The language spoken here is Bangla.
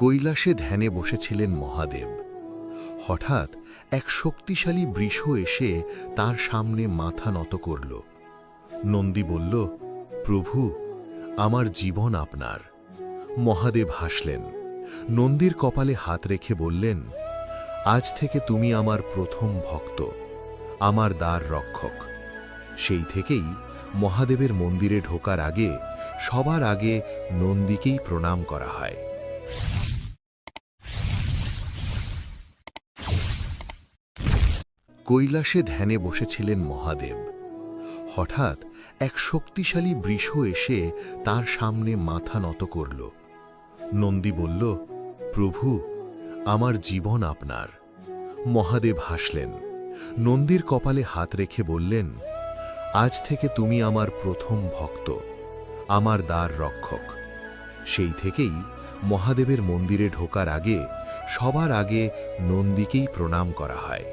কৈলাসে ধ্যানে বসেছিলেন মহাদেব। হঠাৎ এক শক্তিশালী বৃষ এসে তার সামনে মাথা নত করল। নন্দী বলল, প্রভু, আমার জীবন আপনার। মহাদেব হাসলেন। নন্দীর কপালে হাত রেখে বললেন, আজ থেকে তুমি আমার প্রথম ভক্ত, আমার দ্বার রক্ষক। সেই থেকেই মহাদেবের মন্দিরে ঢোকার আগে সবার আগে নন্দীকেই প্রণাম করা হয়। কৈলাসে ধ্যানে বসেছিলেন মহাদেব। হঠাৎ এক শক্তিশালী বৃষ এসে তার সামনে মাথা নত করল। নন্দী বলল, প্রভু, আমার জীবন আপনার। মহাদেব হাসলেন। নন্দীর কপালে হাত রেখে বললেন, আজ থেকে তুমি আমার প্রথম ভক্ত, আমার দ্বার রক্ষক। সেই থেকেই মহাদেবের মন্দিরে ঢোকার আগে সবার আগে নন্দীকেই প্রণাম করা হয়।